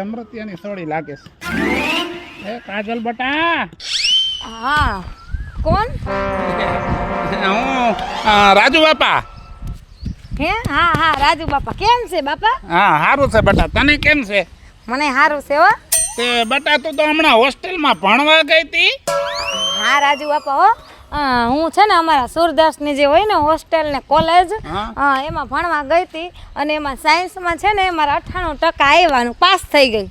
અમૃતિયાની સોડી લાગે છે. એ કાજલ બટા. હા કોણ? હું રાજુ બાપા. હે? હા હા રાજુ બાપા. કેમ છે બાપા? હા સારું છે બટા. તને કેમ છે? મને સારું છે હો. તે બટા તું તો હમણાં હોસ્ટેલમાં ભણવા ગઈ હતી. હા રાજુ બાપા હો. હું છે ને અમારા સુરદાસની જે હોય ને હોસ્ટેલ ને કોલેજ એમાં ભણવા ગઈ હતી અને એમાં સાયન્સમાં છે ને મારા 98% આવ્યાનું પાસ થઈ ગઈ.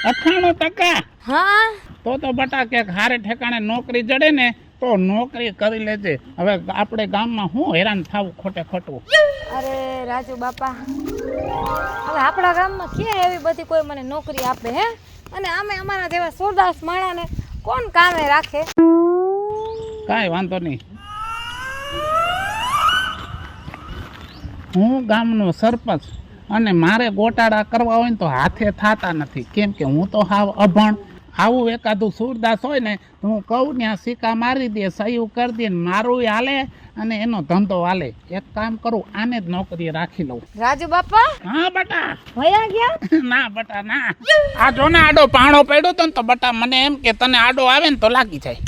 98%? હા તો બટા કે હારે ઠેકાણે નોકરી જડે ને તો નોકરી કરી લેજે. હવે આપણે ગામમાં શું હેરાન થવું ખોટે ખોટું. અરે રાજુ બાપા, હવે આપણા ગામમાં ક્યાં એવી બધી કોઈ મને નોકરી આપે હે? અને આમે અમારા જેવા સુરદાસ માણાને કોણ કામે રાખે? કાંઈ વાંધો નહીં. હું ગામનો સરપંચ અને મારે ગોટાળા કરવા હોય ને તો હાથે થતા નથી. કેમ કે હું તો હાવ અભણ. આવું એકાદું સુરદાસ હોય ને તો હું કહું ત્યાં સિક્કા મારી દે, સહી કરી દે, મારું હાલે અને એનો ધંધો હાલે. એક કામ કરું, આને જ નોકરી રાખી લઉં. રાજુ બાપા. હા બટા. ભયા ગયા? ના બટા ના. આ જો ને આડો પાણો પડ્યો તો ને તો બટા મને એમ કે તને આડો આવે ને તો લાગી જાય.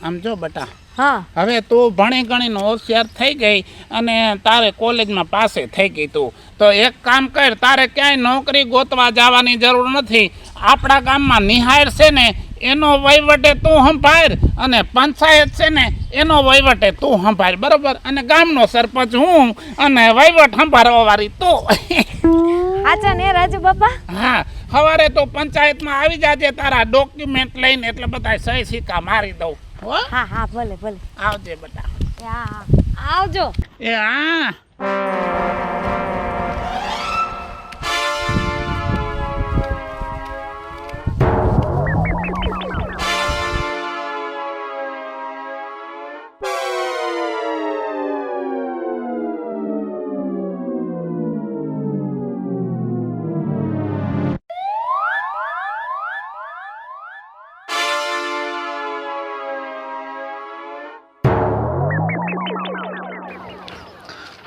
આમ જો બટા, હા હવે તું ભણી ગણીને હોશિયાર થઈ ગઈ અને તારે કોલેજમાં પાસે થઈ ગઈ તું, તો એક કામ કર, તારે ક્યાંય નોકરી ગોતવા જવાની જરૂર નથી. આપણા ગામમાં નિહાળ છે ને એનો વહીવટે તું સંભાળ અને પંચાયત છે ને એનો વહીવટે તું સંભાળ, બરોબર? અને ગામનો સરપંચ હું અને વહીવટ સંભાળવા વાળી તું. આચા ને રાજુ બાપા? હા, સવારે તો પંચાયતમાં આવી જાજે તારા ડોક્યુમેન્ટ લઈને, એટલે બધા સહી સિક્કા મારી દઉં. હો? હા હા ભલે ભલે. આવજે બેટા. હા આવજો. એ હા.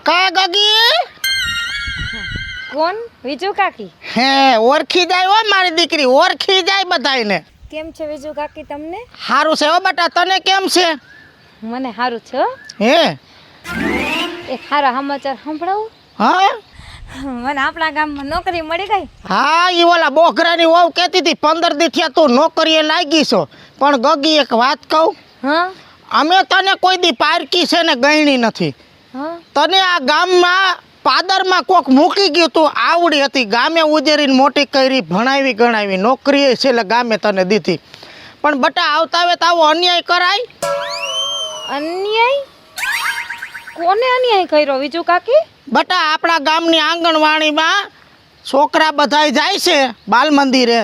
કા ગગી? કોણ? વિજુ કાકી. હે, ઓળખી જાય હો મારી દીકરી, ઓળખી જાય બધાયને. કેમ છે વિજુ કાકી તમને? હારું છે હો બેટા, તને કેમ છે? મને સારું છે હો. હે, એક સારા સમાચાર સંભળાવું? હા મને આપણા ગામમાં નોકરી મળી ગઈ. હા, ઈ ઓલા બોઘરાની વહુ કહેતી હતી 15 દી થયા તું નોકરીએ લાગી છો. પણ ગગી એક વાત કહું, હા અમે તને કોઈ દી પારકી છે ને ગયણી નથી. હા તને આ ગામમાં પાદરમાં કોક મૂકી ગયું તું, આવડી હતી, ગામે ઉજેરીને મોટી કરી, ભણાવી ગણાવી, નોકરી છે એટલે ગામે તને દીધી. પણ બટા આવતા આવે તો આવો અન્યાય કરાય? અન્યાય? કોને અન્યાય કર્યો વિજુ કાકી? બટા આપણા ગામની આંગણવાડીમાં છોકરા બધાય જાય છે બાલ મંદિરે,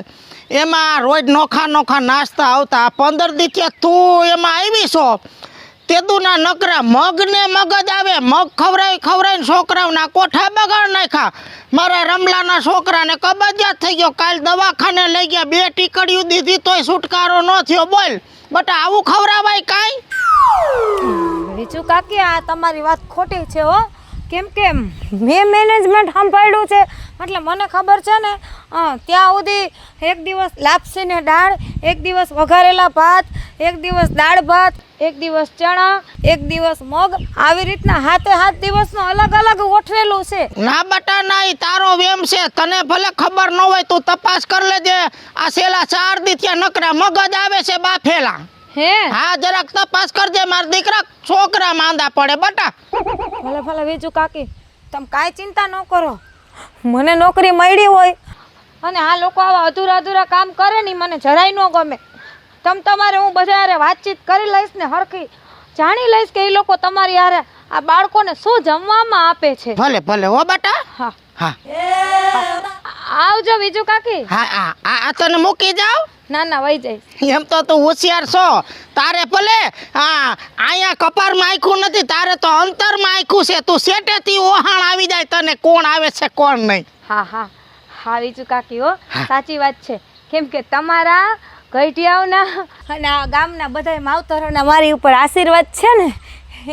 એમાં રોજ નોખા નોખા નાસ્તા આવતા. 15 દી ત્યાં તું એમાં આવી છો, તેદુના નકરા મગ ને મગજ આવે, મગ ખવડાવીને છોકરાઓના કોઠા બગાડ નાખ્યા. મારા રમલાના છોકરાને કબજિયાત થઈ ગયો, કાલ દવાખાને લઈ ગયા, 2 ટીકડીઓ દીધી તોય છુટકારો ન થયો. બોલ બટા, આવું ખવડાવાય કાંઈ? વિજુ કાકી આ તમારી વાત ખોટી છે હો. કેમ કે મેં મેનેજમેન્ટ સંભાળ્યું છે એટલે મને ખબર છે ને. ત્યાં સુધી એક દિવસ લાપસીને દાળ, એક દિવસ વઘારેલા ભાત, એક દિવસ દાળ ભાત, એક દિવસ ચણા, એક દિવસ મગ, આવી રીતના 7 દિવસનું અલગ અલગ ગોઠવેલું છે. ના બટા ના, ઈ તારો વેમ છે. તને ભલે ખબર ન હોય તું તપાસ કરી લેજે. આ છેલ્લા 4 દી ત્યાં નકરા મગજ આવે છે બાફેલા. હે? હા, જરાક તપાસ કરજે, મારા દીકરા છોકરા માંદા પડે બટા. ભલે ભલે વિજુ કાકી, તમે કાંઈ ચિંતા ન કરો. મને નોકરી મળી હોય અને આ લોકો આવા અધૂરા કામ કરે ને મને જરાય ન ગમે. તમારે હું બધા હારે વાતચીત કરી લઈશ ને હરખી જાણી લઈશ કે એ લોકો તમારી હારે આ બાળકોને શું જમવામાં આપે છે. ભલે ભલે હો બટા. હા હા, આવજો વિજુ કાકી. હા આ તને મૂકી જાવ? ના ના વહી જઈશ. એમ તો તું હોશિયાર છો. તારે ભલે હા અહીંયા કપારમાં આખું નથી, તારે તો અંતરમાં આખું છે. તું સેટેથી ઓહાણ આવી જાય તને કોણ આવે છે કોણ નહીં. હા હા હા વિજુ કાકી હો, સાચી વાત છે. કેમ કે તમારા ગઈઢિયાઓના અને આ ગામના બધા માવતરોના મારી ઉપર આશીર્વાદ છે ને,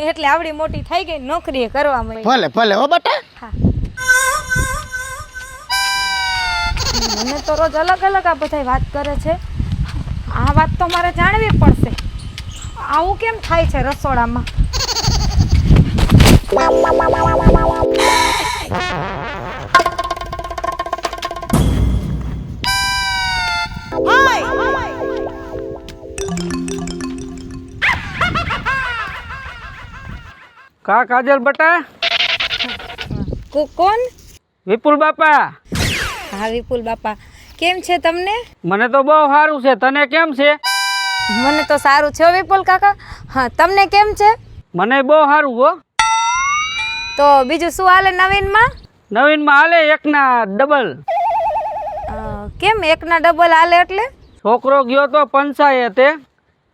એટલે આવડી મોટી થઈ ગઈ નોકરી કરવા મળી. ભલે ભલે હો બટા. હા મને તો રોજ અલગ અલગ આ બધા વાત કરે છે. આ વાત તો મારે જાણવી પડશે. આવું કેમ થાય છે રસોડામાં? કા કાજલ બટા? કોણ? વિપુલ બાપા. હા વિપુલ બાપા, કેમ છે તમને? મને તો બહુ સારું છે, તને કેમ છે? મને તો સારું છે હો વિપુલ કાકા. હા, તમને કેમ છે? મને બહુ સારું હો. તો બીજું શું હાલે નવીનમાં? નવીનમાં હાલે એકના ડબલ. કેમ એકના ડબલ હાલે એટલે? છોકરો ગયો તો પંચાયતે,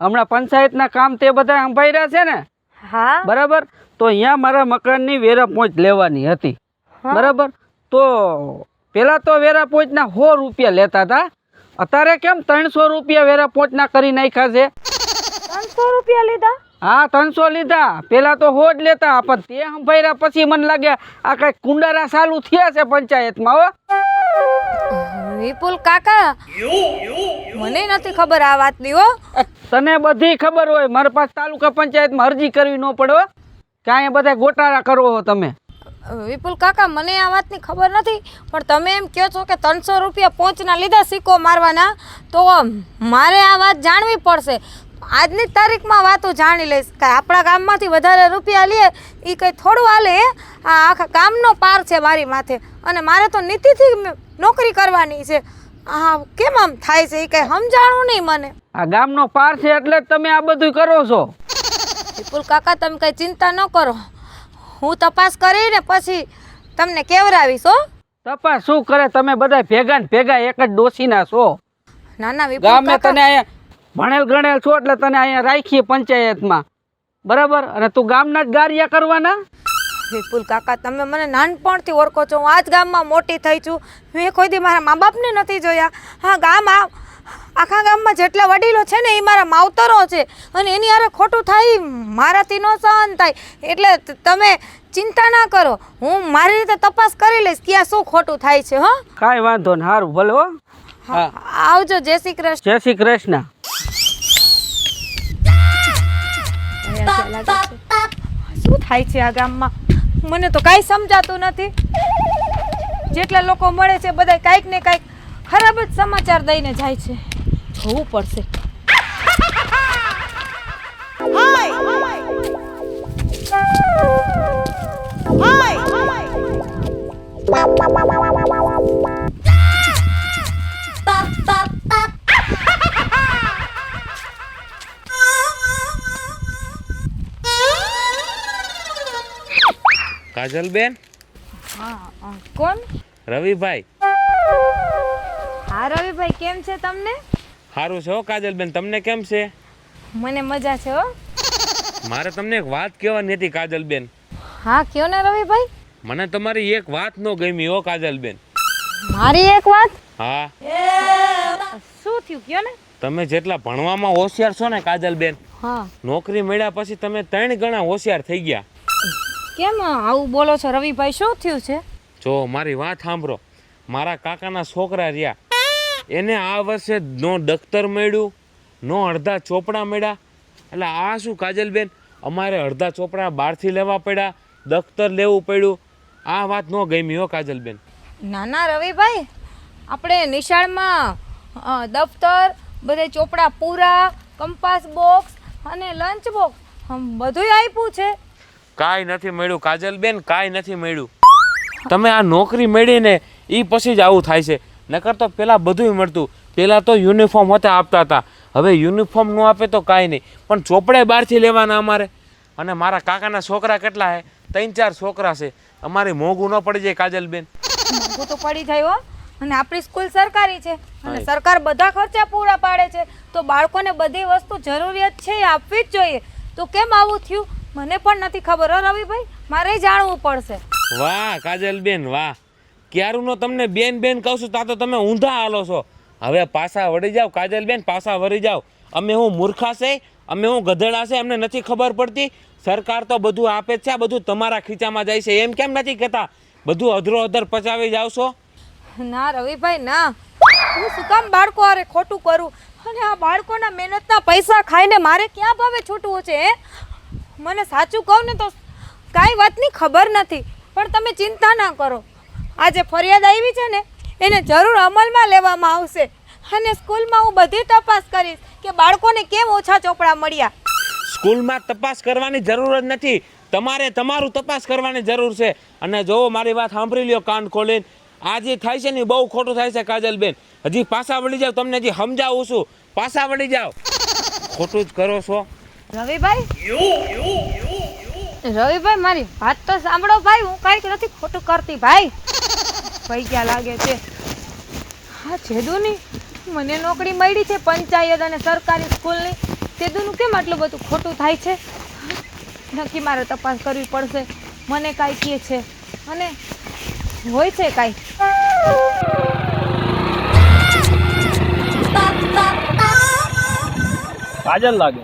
હમણાં પંચાયતના કામ તે બધા સંભાળ્યા છે ને, હા બરાબર? તો અહીંયા મારા મકાનની વેરા પહોંચ લેવાની હતી, બરાબર? તો પેલા તો વેરા પહોંચના 100 રૂપિયા લેતા હતા, અત્યારે કેમ 300 રૂપિયા વેરા પહોંચના કરી નાખ્યા છે. 300 રૂપિયા લીધા? હા 300 લીધા. પેલા તો 100 જ લેતા, પણ તે સંભાળ્યા પછી મને લાગે આ કઈ કુંડારા ચાલુ થયા છે પંચાયતમાં. હો વિપુલ કાકા, મને નથી ખબર આ વાતની હો. તને બધી ખબર હોય, મારા પાસે તાલુકા પંચાયતમાં અરજી કરવી ન પડે હો, કે અહીંયા બધા ગોટાળા કરો છો તમે. વિપુલ કાકા, મને આ વાતની ખબર નથી, પણ તમે એમ કહો છો કે 300 રૂપિયા પહોંચના લીધા સિક્કો મારવાના, તો મારે આ વાત જાણવી પડશે. આજની તારીખમાં વાતો જાણી લઈશ કે આપણા ગામમાંથી વધારે રૂપિયા લે એ કંઈ થોડું હાલે. આ આખા ગામનો પાર છે મારી માથે, અને મારે તો નીતિથી નોકરી કરવાની છે. આ કેમ આમ થાય છે એ કંઈ સમજાણું નહીં મને. આ ગામનો પાર છે એટલે જ તમે આ બધું કરો છો. વિપુલ કાકા, તમે કંઈ ચિંતા ન કરો, હું તપાસ કરીને પછી તમને કેવરાવીશ હો. તપાસ શું કરે, તમે બધા ભેગા ને ભેગા એક જ ડોશીના છો. ના ના વિપુલ ગામે કાકા, તને અહીંયા ભણેલ ગણેલ છો એટલે તને અહીંયા રાખીએ પંચાયતમાં, બરાબર? અને તું ગામના જ ગારિયા કરવાના. વિપુલ કાકા, તમે મને નાનપણથી ઓળખો છો, હું આ જ ગામમાં મોટી થઈ છું. મેં કોઈ દી મારા મા બાપને નથી જોયા. હા, આખા ગામમાં જેટલા વડીલો છે ને એ મારા માવતરો છે, અને એની હારે ખોટું થાય મારાથી ન સહન થાય. એટલે તમે ચિંતા ના કરો, હું મારી રીતે તપાસ કરી લઈશ ક્યાં શું ખોટું થાય છે. હો, કાંઈ વાંધો ને, સારું ભલે. હો હા, આવજો. જય શ્રી કૃષ્ણ. જય શ્રી કૃષ્ણ. શું થાય છે આ ગામમાં? મને તો કાંઈ સમજાતું નથી. જેટલા લોકો મળે છે બધા કાંઈક ને કાંઈક ખરાબ જ સમાચાર દઈને જાય છે. જોવું પડશે. કાજલબેન. હા, કોણ? રવિભાઈ. હા રવિભાઈ, કેમ છે તમને? સારું છે હો કાજલબેન, તમને કેમ છે? મને મજા છે હો. મારે તમને એક વાત કહેવાની હતી કાજલબેન. હા, કયો ને રવિભાઈ. મને તમારી એક વાત ન ગમી હો કાજલબેન. મારી એક વાત? હા. શું થયું, કયો ને. તમે જેટલા ભણવામાં હોશિયાર છો ને કાજલબેન, હા. નોકરી મળ્યા પછી તમે 3 ગણા હોશિયાર થઈ ગયા. કેમ આવું બોલો છો રવિભાઈ? શું થયું છે? જો મારી વાત સાંભળો. મારા કાકાના છોકરા રહ્યા, એને આ વર્ષે નો દફતર મળ્યું, નો અડધા ચોપડા મળ્યા. એટલે આ શું કાજલબેન, અમારે અડધા ચોપડા બહારથી લેવા પડ્યા, દફતર લેવું પડ્યું. આ વાત ન ગમી હો કાજલબેન. ના ના રવિભાઈ, આપણે નિશાળમાં દફતર, બધે ચોપડા પૂરા, કંપાસ બોક્સ અને લંચ બોક્સ બધું આપ્યું છે. કાંઈ નથી મળ્યું કાજલબેન, કાંઈ નથી મળ્યું. તમે આ નોકરી મળીને એ પછી જ આવું થાય છે. નકર તો પહેલાં બધું મળતું. પહેલાં તો યુનિફોર્મ હોતા આપતા હતા, હવે યુનિફોર્મ ન આપે તો કાંઈ નહીં, પણ ચોપડે બહારથી લેવાના અમારે. અને મારા કાકાના છોકરા કેટલા છે? 3-4 છોકરા છે. અમારે મોંઘું ન પડી જાય કાજલબેન. મોંઘું તો પડી જાય હો, અને આપણી સ્કૂલ સરકારી છે, અને સરકાર બધા ખર્ચા પૂરા પાડે છે, તો બાળકોને બધી વસ્તુ જરૂરિયાત છે એ આપવી જ જોઈએ. તો કેમ આવું થયું મને પણ નથી ખબર હો રવિભાઈ, મારે જાણવું પડશે. વાહ કાજલબેન વાહ, ક્યારુંનો તમને બેન બેન કહું છું તા તો તમે ઊંધા હાલો છો. હવે પાછા વળી જાઓ કાજલબેન, પાછા વળી જાઓ. અમે હું મૂર્ખા છે, અમે હું ગધેડા છે, અમને નથી ખબર પડતી? સરકાર તો બધું આપે જ છે, આ બધું તમારા ખીચામાં જાય છે એમ કેમ નથી કહેતા? બધું અધરો અધર પચાવી જાવ છો. ના રવિભાઈ ના, હું શું કામ બાળકો હારે ખોટું કરું અને આ બાળકોના મહેનતના પૈસા ખાઈને મારે ક્યાં ભાવે છૂટવું છે હે મને સાચું કહું ને તો કાંઈ વાતની ખબર નથી પણ તમે ચિંતા ના કરો આ જે ફરિયાદ આવી છે ને એને જરૂર અમલમાં લેવામાં આવશે અને સ્કૂલમાં હું બધી તપાસ કરીશ કે બાળકોને કેમ ઓછા ચોપડા મળ્યા સ્કૂલમાં તપાસ કરવાની જરૂર જ નથી, તમારે તમારું તપાસ કરવાની જરૂર છે. અને જો મારી વાત સાંભળી લ્યો કાન ખોલીને, આ જે થાય છે ને બહુ ખોટું થાય છે કાજલબેન. હજી પાછા વળી જાવ, તમને હજી સમજાવું છું, પાછા વળી જાવ. ખોટું જ કરો છો. રવિભાઈ મારી વાત તો સાંભળો ભાઈ, હું કાંઈક નથી ખોટું કરતી ભાઈ. ભાઈ ક્યાં લાગે છે હા જેદુની મને નોકરી મળી છે પંચાયત અને સરકારી સ્કૂલની, તેદુનું કેમ આટલું બધું ખોટું થાય છે? નક્કી મારે તપાસ કરવી પડશે. મને કાંઈ કહે છે અને હોય છે કાંઈ. કાજલ લાગે.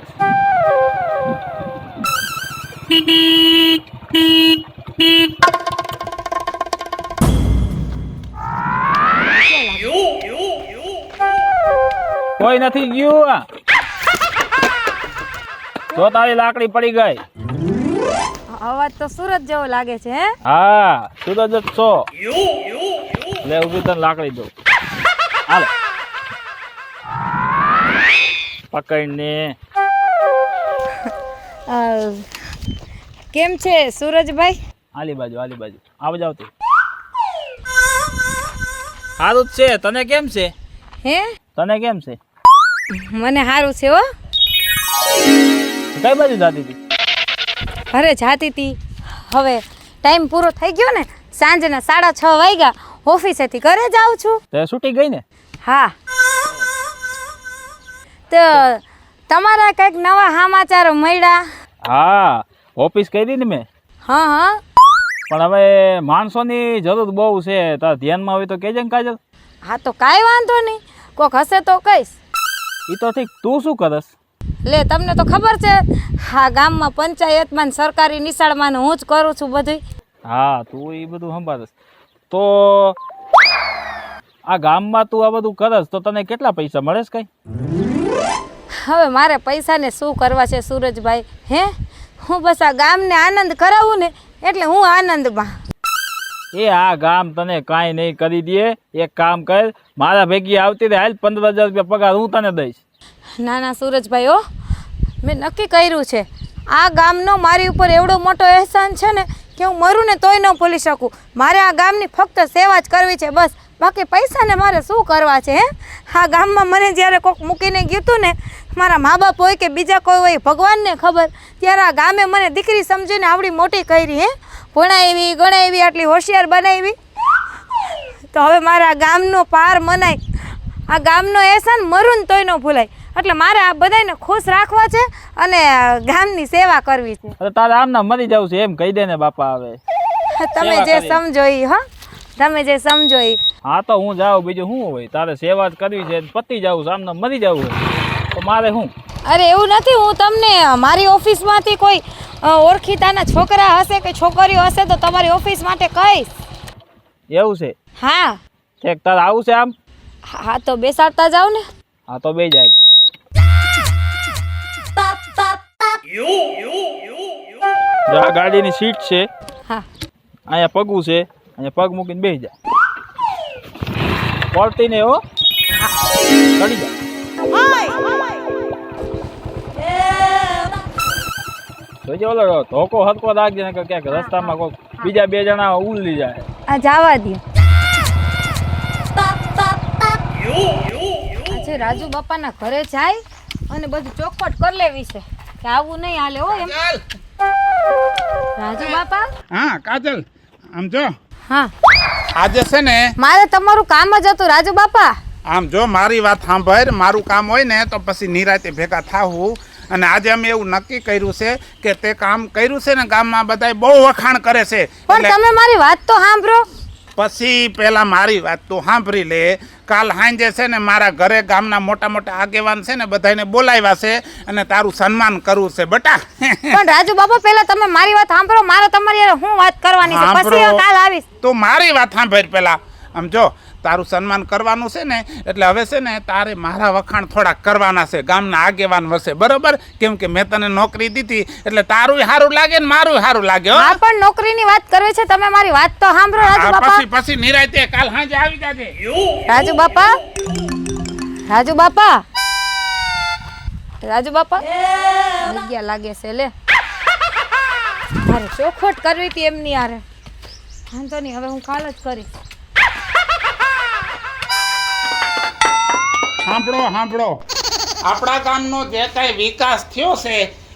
કોઈ નથી ગયું. જો તારી લાકડી પડી ગઈ. અવાજ તો સુરત જેવો લાગે છે હે? હા સુરજ જ છો. લે ઉભી તને લાકડી દો. હાલો પકડીને. કેમ છે સુરજભાઈ? આલી બાજુ આવ જાવ. તું સારું જ છે. તને કેમ છે? હે તને કેમ છે? મને સારું છે હો. કઈ બાજુ જાતી હતી? ઘરે જાતી હતી. હવે ટાઈમ પૂરો થઈ ગયો ને, સાંજના 6:30 વાગ્યા, ઓફિસેથી ઘરે જાઉં છું. તે છૂટી ગઈ ને? હા. તો તમારા કંઈક નવા સમાચાર મળ્યા? હા ઓફિસ કરી ને મેં. હા હા. પણ હવે માણસોની જરૂર બહુ છે. તાર ધ્યાનમાં હોય તો કહેજે ને કાજલ. હા તો કાંઈ વાંધો નહીં, કોક હશે તો કહીશ. એ તો ઠીક. તું શું કરસ? લે તમને તો ખબર છે હા ગામમાં પંચાયતમાં ને સરકારી નિશાળમાં ને હું જ કરું છું બધું. હા તું એ બધું સંભાળસ. તો આ ગામમાં તું આ બધું કરસ તો તને કેટલા પૈસા મળે છે? કઈ હવે મારે પૈસાને શું કરવા છે સુરજભાઈ? હે હું બસ આ ગામને આનંદ કરાવું ને એટલે હું આનંદમાં. એ આ ગામ તને કાંઈ નહીં કરી દે. એક કામ કર, મારા ભેગી આવતી રહે, હાલ 15,000 રૂપિયા પગાર હું તને દઈશ. ના ના સુરજભાઈ હો, મેં નક્કી કર્યું છે આ ગામનો મારી ઉપર એવડો મોટો અહેસાન છે ને કે હું મરું ને તોય ન ભૂલી શકું. મારે આ ગામની ફક્ત સેવા જ કરવી છે બસ. બાકી પૈસાને મારે શું કરવા છે? હે આ ગામમાં મને જ્યારે કોઈક મૂકીને ગયું હતું ને, મારા મા બાપ હોય કે બીજા કોઈ હોય, ભગવાનને ખબર, ત્યારે આ ગામે મને દીકરી સમજીને આવડી મોટી કરી. હે ભણાવી ગણાવી, આટલી હોશિયાર બનાવી. તો હવે મારા ગામનો પાર મનાય, આ ગામનો અહેસાન મરું ને તોય ન ભૂલાય. એટલે મારે આ બધાને ખુશ રાખવા છે અને ગામની સેવા કરવી છે. અરે તારે આમ ના મરી જવું છે એમ કહી દે ને બાપા. હવે તમે જે સમજો ઈ. હા તમે જે સમજો ઈ. હા તો હું જાઉં, બીજું શું હોય? તારે સેવા જ કરવી છે, પતી જવું, સામને મરી જવું હોય તો મારે શું? અરે એવું નથી, હું તમને મારી ઓફિસમાંથી કોઈ ઓળખીતાના છોકરા હશે કે છોકરીઓ હશે તો તમારી ઓફિસ માટે કહીશ. એવું છે? હા. ઠીક. તારે આવું છે આમ? હા તો બેસાડતા જાવ ને. હા તો બે જાય. જો આ ગાડીની સીટ છે, હા અહીંયા પગું છે, અહીંયા પગ મૂકીને બેસી જા. પડતી નહીં હો, ચડી જા. જોજે ઓલો ધોકો હરકો રાખજે ને ક્યાંક રસ્તામાં કોઈ બીજા 2 જણા ઉલ્લી જાય. આ જવા દો. આજે રાજુ બાપાના ઘરે જાય અને બધું ચોખવટ કરી લેવી છે કે આવું નહીં હાલે હો એમ. રાજુ બાપા. હા કાજલ, આમ જો હા આજે છે ને મારે તમારું કામ જ હતું રાજુ બાપા. આમ જો મારી વાત સાંભળ. મારું કામ હોય ને તો પછી નિરાતે ભેગા થાવું. અને આજે અમે એવું નક્કી કર્યું છે કે તે કામ કર્યું છે ને ગામમાં બધાય બહુ વખાણ કરે છે. પણ તમે મારી વાત તો સાંભળો. પછી પેલા મારી વાત તો સાંભળી લે. કાલ સાંજે છે ને મારા ઘરે ગામના મોટા મોટા આગેવાન છે ને બધાને બોલાવ્યા છે અને તારું સન્માન કરવું છે બટા. પણ રાજુ બાપા પહેલા તમે મારી વાત સાંભળો. મારે તમારી હારે હું વાત કરવાની છે, પછી કાલ આવીશ. તો મારી વાત સાંભળ પેલા. આમ જો તારું સન્માન કરવાનું છે ને એટલે હવે છે ને તારે મારા વખાણ થોડાક કરવાના છે ગામના આગેવાન વસે, બરોબર? કેમ કે મેં તને નોકરી દીધી એટલે તારું સારું લાગે ને મારું સારું લાગે. હો હા પણ નોકરીની વાત કરવી છે, તમે મારી વાત તો સાંભળો રાજુ આ બાપા. પછી નિરાંતે કાલ સાંજે આવી જાજે. રાજુ બાપા, રાજુ બાપા, રાજુ બાપા આવી ગયા લાગે છે. લે મારે ચોખવટ કરવી હતી એમની યારે. વાંધો નહીં, હવે હું કાલ જ કરીશ. સાંભળો આપણા ગામનો જે કાંઈ વિકાસ થયો છે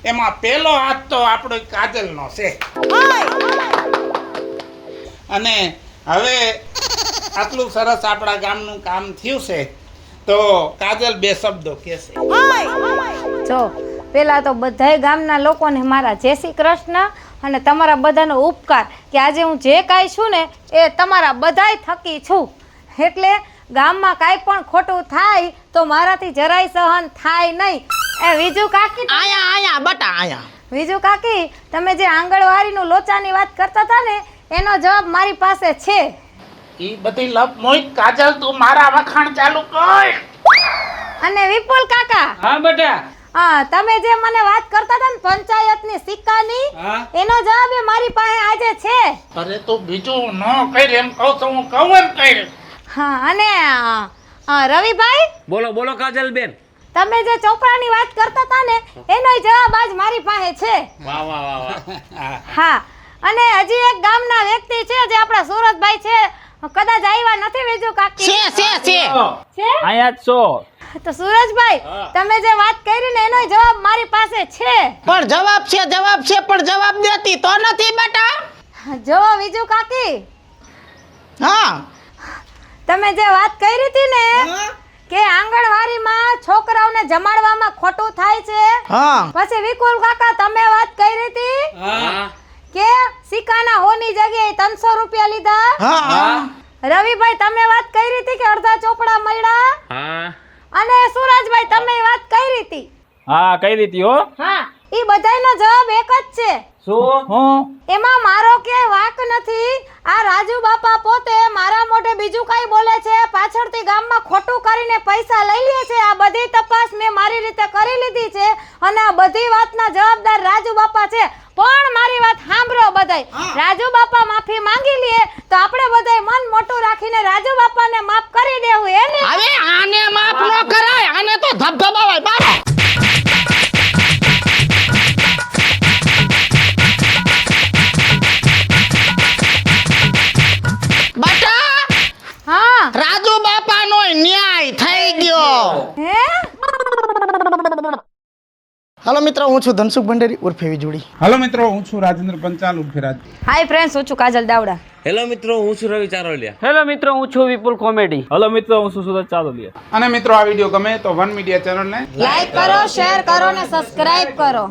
એમાં પહેલો હાથ તો આપણો કાજલનો છે. અને હવે આટલું સરસ આપણા ગામનું કામ થયું છે તો કાજલ બે શબ્દો કહેશે. જો પેલા તો બધાય ગામના લોકોને મારા જય શ્રી કૃષ્ણ અને તમારા બધાનો ઉપકાર કે આજે હું જે કાંઈ છું ને એ તમારા બધાય થકી છું. એટલે ગામમાં કાંઈ પણ ખોટું થાય તો મારાથી જરાય સહન થાય નહીં. એ વિજુ કાકી, આયા બટા આયા. વિજુ કાકી, તમે જે આંગણવાડીનું લોચાની વાત કરતા હતા ને એનો જવાબ મારી પાસે છે. ઈ બધી લપ મોઈ કાજલ તું મારા વખાણ ચાલુ કર. અને વિપુલ કાકા, હા બેટા. હા તમે જે મને વાત કરતા હતા ને પંચાયતની સિક્કાની, હા. એનો જવાબ એ મારી પાસે આજે છે. અરે તું બીજું ન કર એમ કહું તો હું કહું એમ કર. હા અને રવિભાઈ, બોલો બોલો કાજલબેન. તમે જે ચોપડાની વાત કરતા હતા ને એનો જવાબ આજ મારી પાસે છે. વાહ વાહ વાહ વાહ. હા અને હજી એક ગામના વ્યક્તિ છે જે આપણા સુરતભાઈ છે, કદાચ આવ્યા નથી વિજુ કાકી. છે છે? અહીંયા જ છો. તો સુરજભાઈ તમે જે વાત કરી ને એનો જવાબ મારી પાસે છે. પણ જવાબ છે પણ જવાબ દેતી તો નથી બેટા. જો વિજુ કાકી, હા તમે જે વાત કરી હતી ને કે આંગણવાડીમાં છોકરાઓને જમાડવામાં ખોટું થાય છે, હા પછી વિકુલ કાકા તમે વાત કરી હતી હા કે સિક્કાના હોની જગ્યાએ 300 રૂપિયા લીધા. હા રવિભાઈ તમે વાત કરી હતી કે અડધા ચોપડા મળ્યા. હા. અને સુરજભાઈ તમે વાત કરી હતી. હા કઈ રીતે હો? હા ઈ બધાયનો જવાબ એક જ છે. શું? હું એમાં મારો ક્યાંય વાંક નથી. આ રાજુ બાપા પોતે મારા મોઢે બીજું કાંઈ બોલે છે, પાછળથી ગામમાં ખોટું કરીને પૈસા લઈ લે છે. આ બધી તપાસ મેં મારી રીતે કરી લીધી છે અને આ બધી વાતના જવાબદાર રાજુ બાપા છે. પણ મારી વાત સાંભળો બધાય, રાજુ બાપા માફી માંગી લે તો આપણે બધાય મન મોટું રાખીને રાજુ બાપાને માફ કરી દેવું. એને હવે આને માફ ન કરાય, આને તો ધબધબાવાય બાબા. બટા હા રાજુ બાપાનો ન્યાય થઈ ગયો. હે હાલો મિત્રો, હું છું ધનસુખ ભંડેરી ઉર્ફે વીજળી. હાલો મિત્રો, હું છું રાજેન્દ્ર પંચાલ ઉર્ફે રાજ. હાય ફ્રેન્ડ્સ, હું છું કાજલ દાવડા. હેલો મિત્રો, હું છું રવિ ચારોલિયા. હેલો મિત્રો, હું છું વિપુલ કોમેડી. હલો મિત્રો, હું છું સુરત ચાલોલિયા. અને મિત્રો આ વિડીયો ગમે તો વન મીડિયા ચેનલને લાઈક કરો, શેર કરો ને સબસ્ક્રાઇબ કરો.